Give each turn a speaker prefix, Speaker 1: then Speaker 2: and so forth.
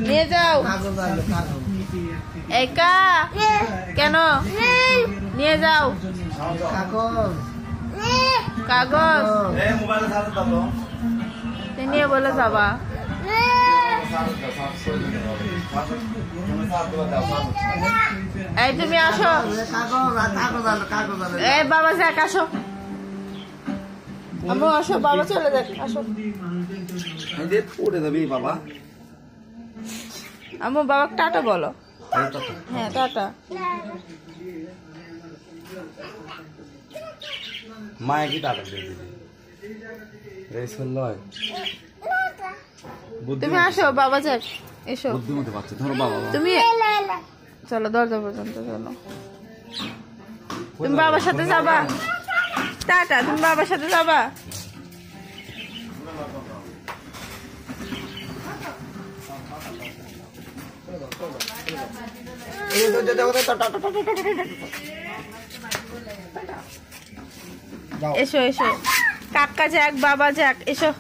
Speaker 1: নিয়ে যাও। একা কেন নিয়ে যাও? কাগজ নিয়ে বলে যাবা। এই তুমি আসো। এই বাবা যাক, আসো। আম্মু আসো, বাবা চলে যাক, আসো।
Speaker 2: পড়ে যাবি বাবা।
Speaker 1: আম্মু বাবা টাটা বলো। হ্যাঁ টাটা।
Speaker 2: মায়া কি টাটা
Speaker 1: তুমি আসো, বাবা যাক, এসো।
Speaker 2: বুদ্ধিমতী বাচ্চা, ধরো বাবা।
Speaker 1: তুমি চলো দরজা পর্যন্ত চলো। তুমি বাবার সাথে যাবা? টাটা, তুমি বাবার সাথে যাবা? এসো এসো, কাকা যাক, বাবা যাক, এসো।